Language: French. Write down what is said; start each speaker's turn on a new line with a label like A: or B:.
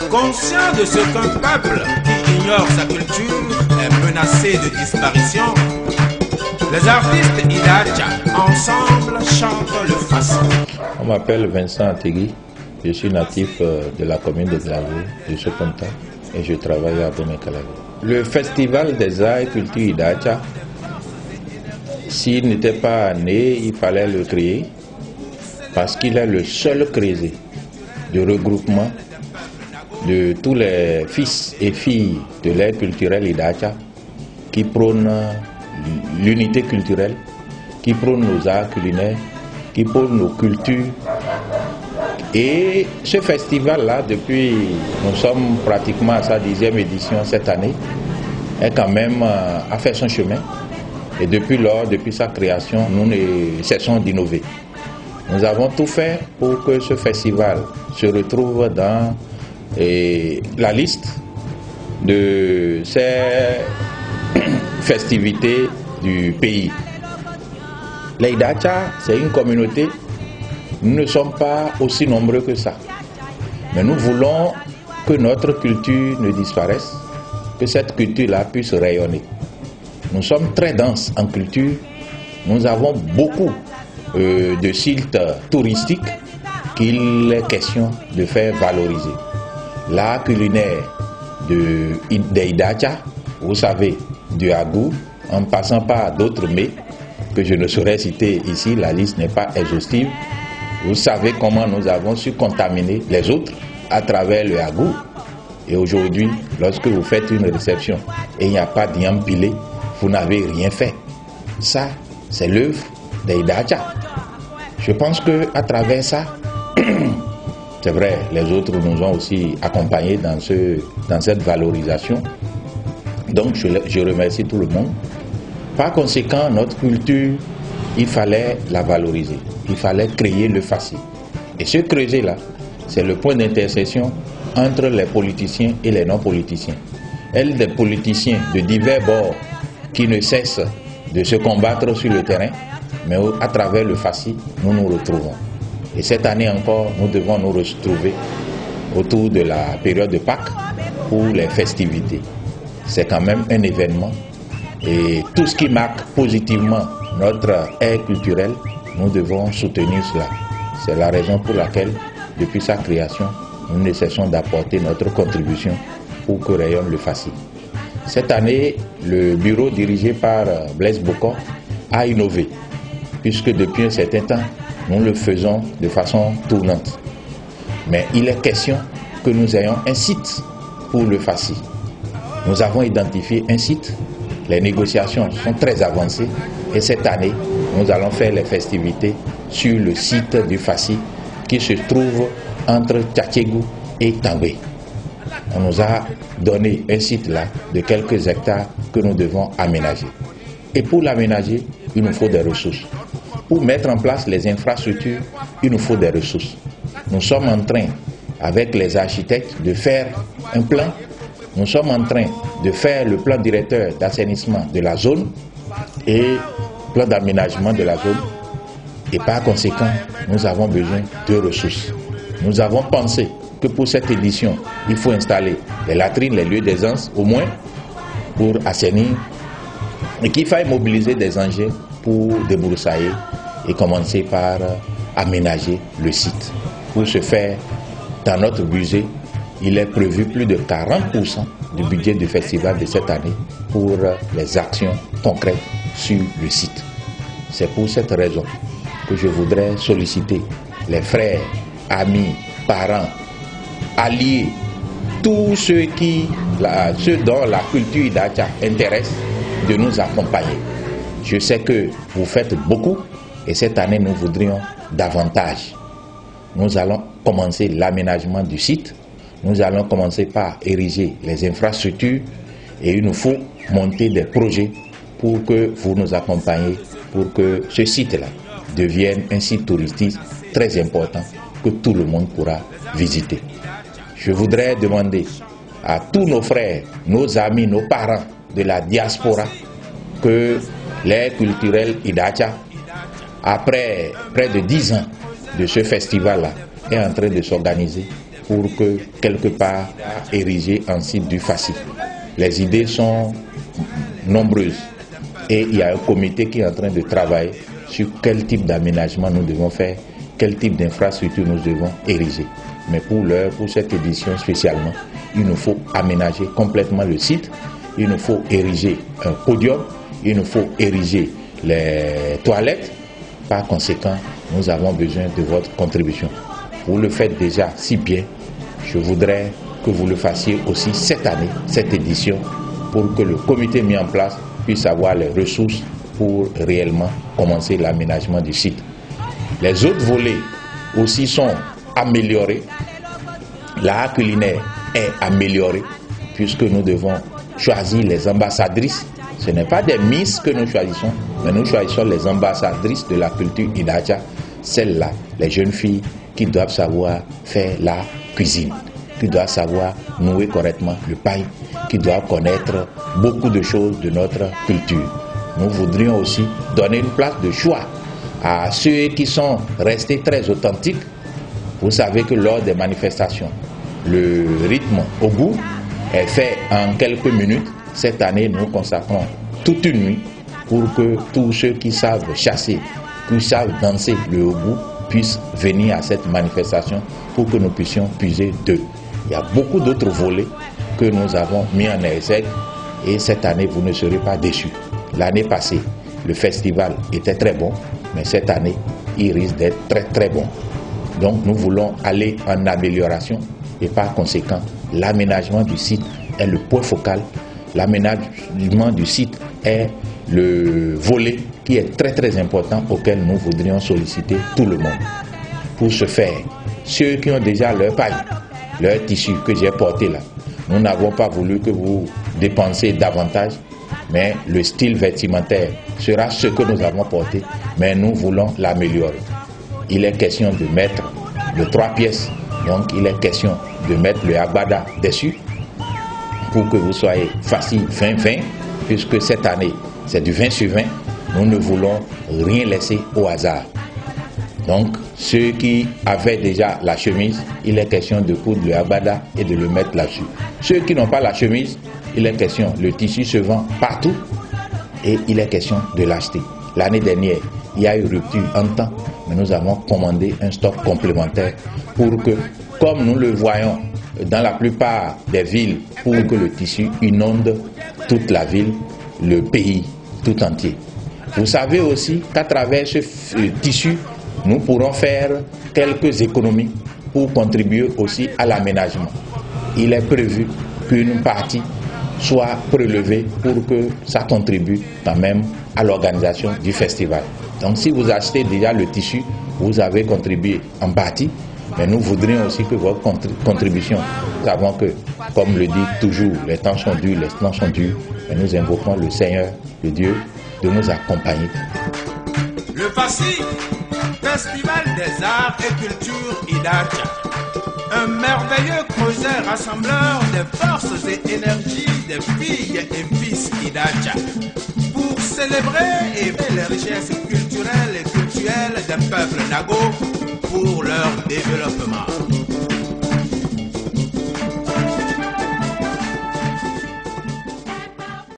A: Conscient de ce qu'un peuple qui ignore sa culture est menacé de disparition, les artistes Idacha ensemble chantent le fassi.
B: On m'appelle Vincent Ategui, je suis natif de la commune de Glavé, de Soponta, et je travaille à Bomekalavé. Le festival des arts et culture Idacha, s'il n'était pas né, il fallait le créer, parce qu'il est le seul créé de regroupement de tous les fils et filles de l'ère culturelle Idacha qui prônent l'unité culturelle, qui prônent nos arts culinaires, qui prônent nos cultures. Et ce festival-là, depuis, nous sommes pratiquement à sa 10e édition cette année, est quand même a fait son chemin. Et depuis lors, depuis sa création, nous ne cessons d'innover. Nous avons tout fait pour que ce festival se retrouve dans la liste de ces festivités du pays. Les Idacha, c'est une communauté, nous ne sommes pas aussi nombreux que ça. Mais nous voulons que notre culture ne disparaisse, que cette culture-là puisse rayonner. Nous sommes très denses en culture, nous avons beaucoup de sites touristiques qu'il est question de faire valoriser. L'art culinaire des Idacha, vous savez, du agou, en passant par d'autres mets que je ne saurais citer ici, la liste n'est pas exhaustive. Vous savez comment nous avons su contaminer les autres à travers le agou. Et aujourd'hui, lorsque vous faites une réception et il n'y a pas d'yam pilé, vous n'avez rien fait. Ça, c'est l'œuvre des Idacha. Je pense qu'à travers ça, c'est vrai, les autres nous ont aussi accompagnés dans cette valorisation. Donc je remercie tout le monde. Par conséquent, notre culture, il fallait la valoriser. Il fallait créer le fassi. Et ce creuset-là, c'est le point d'intersection entre les politiciens et les non-politiciens. Elle, des politiciens de divers bords qui ne cessent de se combattre sur le terrain, mais à travers le fassi, nous nous retrouvons. Et cette année encore, nous devons nous retrouver autour de la période de Pâques pour les festivités. C'est quand même un événement. Et tout ce qui marque positivement notre ère culturelle, nous devons soutenir cela. C'est la raison pour laquelle, depuis sa création, nous ne cessons d'apporter notre contribution pour que rayonne le fassi. Cette année, le bureau dirigé par Blaise Bocor a innové, puisque depuis un certain temps, nous le faisons de façon tournante. Mais il est question que nous ayons un site pour le fassi. Nous avons identifié un site, les négociations sont très avancées et cette année, nous allons faire les festivités sur le site du fassi qui se trouve entre Tchatchégou et També. On nous a donné un site là de quelques hectares que nous devons aménager. Et pour l'aménager, il nous faut des ressources. Pour mettre en place les infrastructures, il nous faut des ressources. Nous sommes en train, avec les architectes, de faire un plan. Nous sommes en train de faire le plan directeur d'assainissement de la zone et plan d'aménagement de la zone. Et par conséquent, nous avons besoin de ressources. Nous avons pensé que pour cette édition, il faut installer les latrines, les lieux d'aisance, au moins, pour assainir, et qu'il faille mobiliser des engins pour débroussailler et commencer par aménager le site. Pour ce faire, dans notre budget, il est prévu plus de 40% du budget du festival de cette année pour les actions concrètes sur le site. C'est pour cette raison que je voudrais solliciter les frères, amis, parents, alliés, tous ceux dont la culture Idacha intéresse, de nous accompagner. Je sais que vous faites beaucoup et cette année nous voudrions davantage. Nous allons commencer l'aménagement du site, nous allons commencer par ériger les infrastructures et il nous faut monter des projets pour que vous nous accompagniez, pour que ce site-là devienne un site touristique très important que tout le monde pourra visiter. Je voudrais demander à tous nos frères, nos amis, nos parents de la diaspora que l'ère culturelle Idacha, après près de 10 ans de ce festival-là, est en train de s'organiser pour que, quelque part, ériger en site du FACI. Les idées sont nombreuses et il y a un comité qui est en train de travailler sur quel type d'aménagement nous devons faire, quel type d'infrastructure nous devons ériger. Mais pour cette édition spécialement, il nous faut aménager complètement le site, il nous faut ériger un podium, il nous faut ériger les toilettes. Par conséquent, nous avons besoin de votre contribution. Vous le faites déjà si bien, je voudrais que vous le fassiez aussi cette année, cette édition, pour que le comité mis en place puisse avoir les ressources pour réellement commencer l'aménagement du site. Les autres volets aussi sont améliorés. L'art culinaire est amélioré puisque nous devons choisir les ambassadrices. Ce n'est pas des Miss que nous choisissons, mais nous choisissons les ambassadrices de la culture Idacha. Celles-là, les jeunes filles qui doivent savoir faire la cuisine, qui doivent savoir nouer correctement le pain, qui doivent connaître beaucoup de choses de notre culture. Nous voudrions aussi donner une place de choix à ceux qui sont restés très authentiques. Vous savez que lors des manifestations, le rythme au bout est fait en quelques minutes. Cette année, nous consacrons toute une nuit pour que tous ceux qui savent chasser, qui savent danser le haut-bout, puissent venir à cette manifestation pour que nous puissions puiser d'eux. Il y a beaucoup d'autres volets que nous avons mis en exergue et cette année, vous ne serez pas déçus. L'année passée, le festival était très bon, mais cette année, il risque d'être très très bon. Donc nous voulons aller en amélioration et par conséquent, l'aménagement du site est le point focal. L'aménagement du site est le volet qui est très très important auquel nous voudrions solliciter tout le monde. Pour ce faire, ceux qui ont déjà leur paille, leur tissu que j'ai porté là, nous n'avons pas voulu que vous dépensiez davantage, mais le style vestimentaire sera ce que nous avons porté, mais nous voulons l'améliorer. Il est question de mettre le 3 pièces, donc il est question de mettre le agbada dessus pour que vous soyez facile 20-20, puisque cette année c'est du 20 sur 20, nous ne voulons rien laisser au hasard. Donc ceux qui avaient déjà la chemise, il est question de coudre le agbada et de le mettre là-dessus. Ceux qui n'ont pas la chemise, il est question, le tissu se vend partout et il est question de l'acheter. L'année dernière, il y a eu rupture en temps, mais nous avons commandé un stock complémentaire pour que, comme nous le voyons dans la plupart des villes, pour que le tissu inonde toute la ville, le pays tout entier. Vous savez aussi qu'à travers ce tissu, nous pourrons faire quelques économies pour contribuer aussi à l'aménagement. Il est prévu qu'une partie soit prélevée pour que ça contribue quand même à l'organisation du festival. Donc si vous achetez déjà le tissu, vous avez contribué en partie, mais nous voudrions aussi que votre contribution, nous savons que, comme le dit toujours, les temps sont durs, les temps sont durs, mais nous invoquons le Seigneur, le Dieu, de nous accompagner.
A: Le FACI, Festival des Arts et Cultures Idacha, un merveilleux creuset rassembleur des forces et énergies des filles et fils Idacha, pour célébrer les richesses culturelles et cultuelles des peuples Nago pour leur développement.